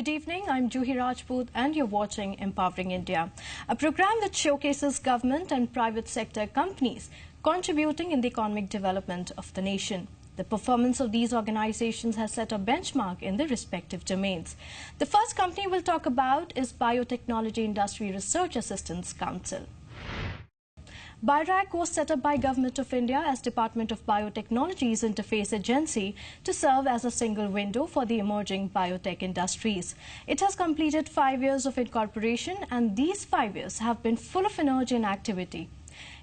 Good evening, I'm Juhi Rajput and you're watching Empowering India, a program that showcases government and private sector companies contributing in the economic development of the nation. The performance of these organizations has set a benchmark in their respective domains. The first company we'll talk about is Biotechnology Industry Research Assistance Council. BIRAC was set up by Government of India as Department of Biotechnology's interface agency to serve as a single window for the emerging biotech industries. It has completed 5 years of incorporation, and these 5 years have been full of energy and activity.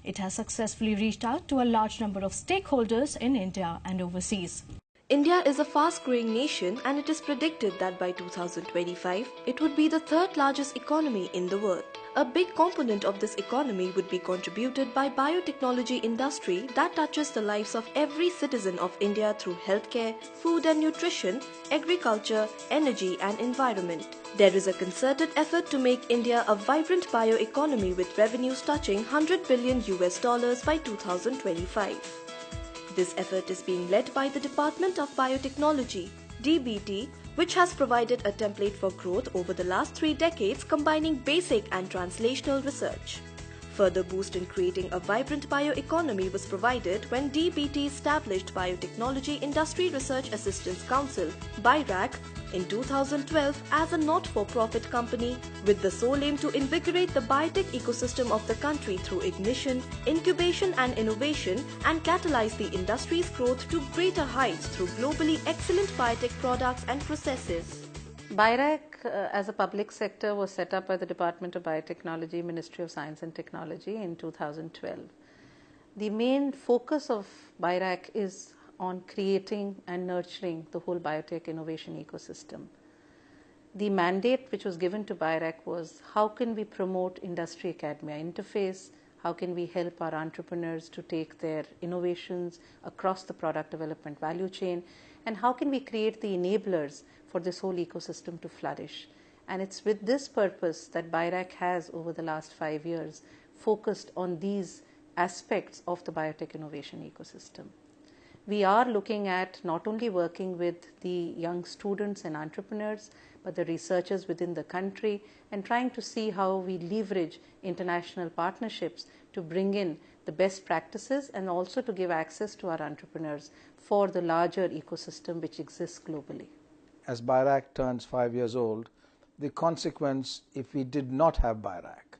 It has successfully reached out to a large number of stakeholders in India and overseas. India is a fast-growing nation, and it is predicted that by 2025, it would be the third largest economy in the world. A big component of this economy would be contributed by biotechnology industry that touches the lives of every citizen of India through healthcare, food and nutrition, agriculture, energy and environment. There is a concerted effort to make India a vibrant bioeconomy with revenues touching $100 billion by 2025. This effort is being led by the Department of Biotechnology, DBT, which has provided a template for growth over the last 3 decades, combining basic and translational research. Further boost in creating a vibrant bioeconomy was provided when DBT established Biotechnology Industry Research Assistance Council, BIRAC, in 2012 as a not-for-profit company with the sole aim to invigorate the biotech ecosystem of the country through ignition, incubation and innovation, and catalyze the industry's growth to greater heights through globally excellent biotech products and processes. BIRAC as a public sector was set up by the Department of Biotechnology, Ministry of Science and Technology in 2012. The main focus of BIRAC is on creating and nurturing the whole biotech innovation ecosystem. The mandate which was given to BIRAC was how can we promote industry-academia interface, how can we help our entrepreneurs to take their innovations across the product development value chain, and how can we create the enablers for this whole ecosystem to flourish. And it's with this purpose that BIRAC has over the last 5 years focused on these aspects of the biotech innovation ecosystem. We are looking at not only working with the young students and entrepreneurs, but the researchers within the country, and trying to see how we leverage international partnerships to bring in the best practices and also to give access to our entrepreneurs for the larger ecosystem which exists globally. As BIRAC turns 5 years old, the consequence if we did not have BIRAC,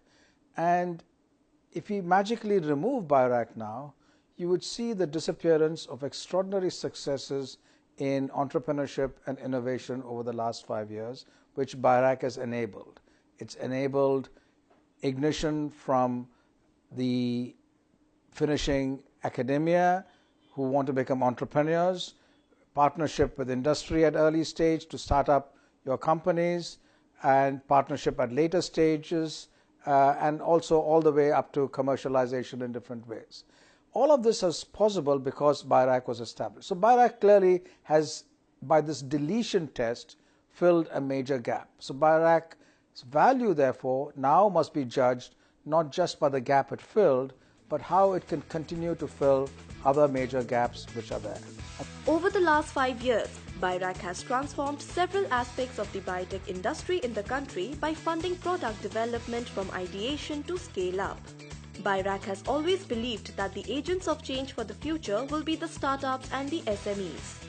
and if we magically remove BIRAC now, you would see the disappearance of extraordinary successes in entrepreneurship and innovation over the last 5 years, which BIRAC has enabled. It's enabled ignition from the finishing academia who want to become entrepreneurs, partnership with industry at early stage to start up your companies, and partnership at later stages, and also all the way up to commercialization in different ways. All of this is possible because BIRAC was established. So BIRAC clearly has, by this deletion test, filled a major gap. So BIRAC's value, therefore, now must be judged not just by the gap it filled, but how it can continue to fill other major gaps which are there. Over the last 5 years, BIRAC has transformed several aspects of the biotech industry in the country by funding product development from ideation to scale up. BIRAC has always believed that the agents of change for the future will be the startups and the SMEs.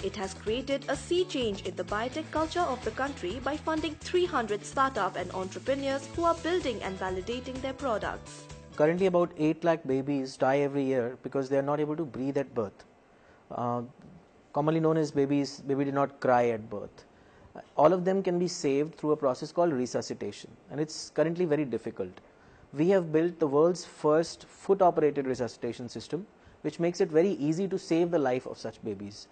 It has created a sea change in the biotech culture of the country by funding 300 startup and entrepreneurs who are building and validating their products. Currently about 8 lakh babies die every year because they are not able to breathe at birth. Commonly known as baby did not cry at birth. All of them can be saved through a process called resuscitation, and it's currently very difficult. We have built the world's first foot-operated resuscitation system, which makes it very easy to save the life of such babies.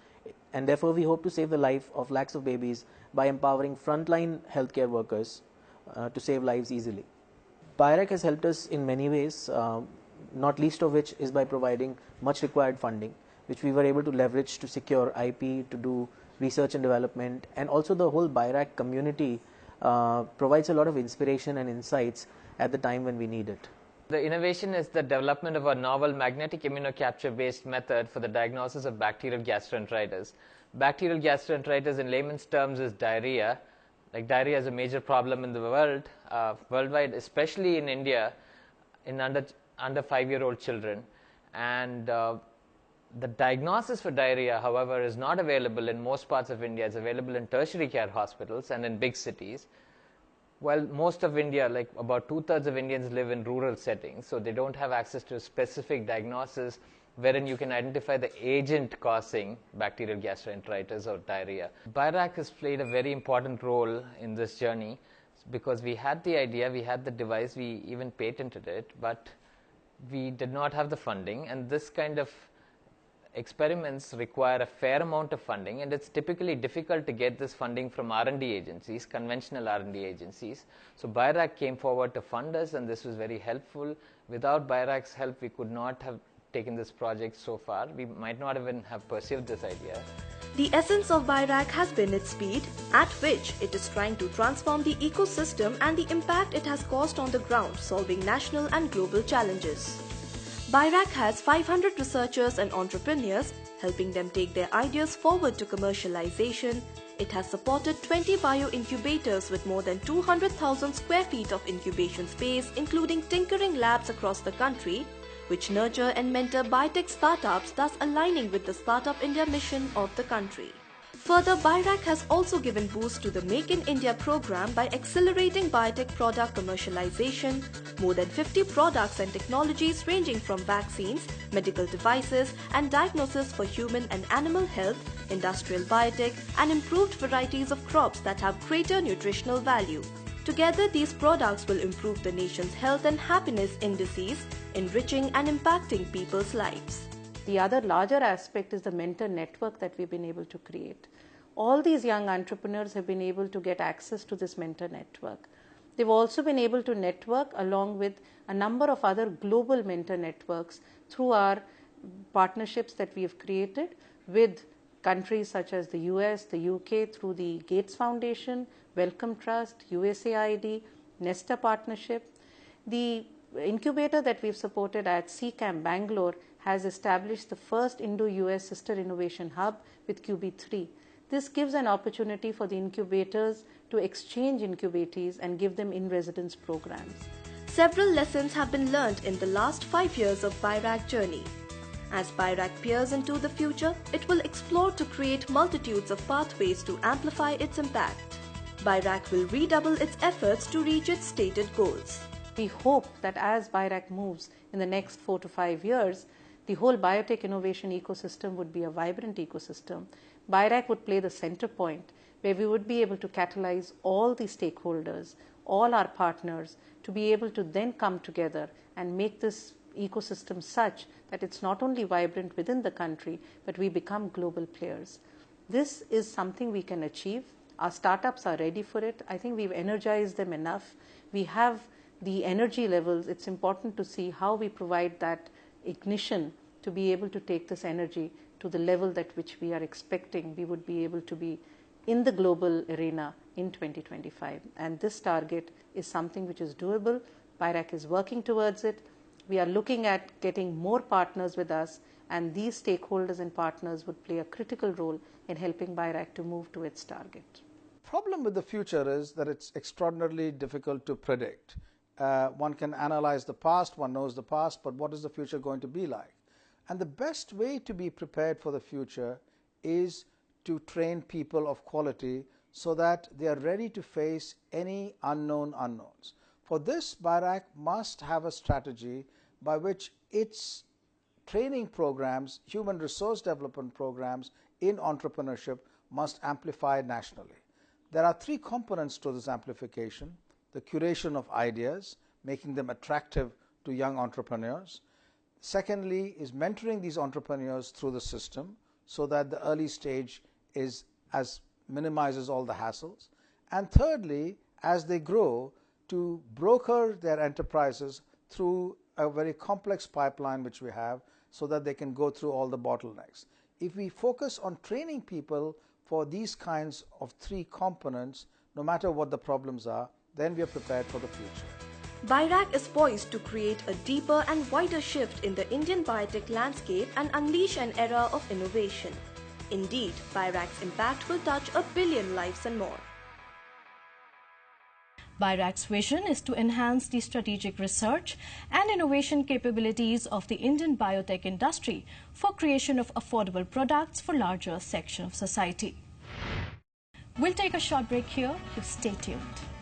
And therefore, we hope to save the life of lakhs of babies by empowering frontline healthcare workers to save lives easily. BIRAC has helped us in many ways, not least of which is by providing much required funding, which we were able to leverage to secure IP, to do research and development, and also the whole BIRAC community provides a lot of inspiration and insights at the time when we need it. The innovation is the development of a novel magnetic immunocapture based method for the diagnosis of bacterial gastroenteritis. Bacterial gastroenteritis in layman's terms is diarrhea, like diarrhea is a major problem in the world, worldwide, especially in India, in under 5-year-old children. And the diagnosis for diarrhea, however, is not available in most parts of India. It's available in tertiary care hospitals and in big cities. Well, most of India, like about 2/3 of Indians, live in rural settings, so they don't have access to a specific diagnosis wherein you can identify the agent causing bacterial gastroenteritis or diarrhea. BIRAC has played a very important role in this journey because we had the idea, we had the device, we even patented it, but we did not have the funding, and this kind of experiments require a fair amount of funding, and it's typically difficult to get this funding from R&D agencies, conventional R&D agencies. So BIRAC came forward to fund us, and this was very helpful. Without BIRAC's help, we could not have taken this project so far. We might not even have pursued this idea. The essence of BIRAC has been its speed, at which it is trying to transform the ecosystem and the impact it has caused on the ground, solving national and global challenges. BIRAC has 500 researchers and entrepreneurs, helping them take their ideas forward to commercialization. It has supported 20 bio-incubators with more than 200,000 square feet of incubation space, including tinkering labs across the country, which nurture and mentor biotech startups, thus aligning with the Startup India mission of the country. Further, BIRAC has also given boost to the Make in India program by accelerating biotech product commercialization. More than 50 products and technologies ranging from vaccines, medical devices, and diagnosis for human and animal health, industrial biotech, and improved varieties of crops that have greater nutritional value. Together, these products will improve the nation's health and happiness indices, enriching and impacting people's lives. The other larger aspect is the mentor network that we've been able to create. All these young entrepreneurs have been able to get access to this mentor network. They've also been able to network along with a number of other global mentor networks through our partnerships that we have created with countries such as the US, the UK, through the Gates Foundation, Wellcome Trust, USAID, Nesta partnership. The incubator that we've supported at CCAM Bangalore has established the first Indo-US Sister Innovation Hub with QB3. This gives an opportunity for the incubators to exchange incubatees and give them in-residence programs. Several lessons have been learned in the last 5 years of BIRAC journey. As BIRAC peers into the future, it will explore to create multitudes of pathways to amplify its impact. BIRAC will redouble its efforts to reach its stated goals. We hope that as BIRAC moves in the next 4 to 5 years, the whole biotech innovation ecosystem would be a vibrant ecosystem. BIRAC would play the center point where we would be able to catalyze all the stakeholders, all our partners, to be able to then come together and make this ecosystem such that it's not only vibrant within the country, but we become global players. This is something we can achieve. Our startups are ready for it. I think we've energized them enough. We have the energy levels. It's important to see how we provide that ignition to be able to take this energy to the level that which we are expecting we would be able to be in the global arena in 2025. And this target is something which is doable. BIRAC is working towards it. We are looking at getting more partners with us, and these stakeholders and partners would play a critical role in helping BIRAC to move to its target. Problem with the future is that it's extraordinarily difficult to predict. One can analyze the past, one knows the past, but what is the future going to be like? And the best way to be prepared for the future is to train people of quality so that they are ready to face any unknown unknowns. For this, BIRAC must have a strategy by which its training programs, human resource development programs in entrepreneurship must amplify nationally. There are 3 components to this amplification: the curation of ideas, making them attractive to young entrepreneurs. Secondly is mentoring these entrepreneurs through the system so that the early stage minimizes all the hassles. And thirdly, as they grow, to broker their enterprises through a very complex pipeline which we have so that they can go through all the bottlenecks. If we focus on training people for these kinds of 3 components, no matter what the problems are, then we are prepared for the future. BIRAC is poised to create a deeper and wider shift in the Indian biotech landscape and unleash an era of innovation. Indeed, BIRAC's impact will touch 1 billion lives and more. BIRAC's vision is to enhance the strategic research and innovation capabilities of the Indian biotech industry for creation of affordable products for larger section of society. We'll take a short break here. You stay tuned.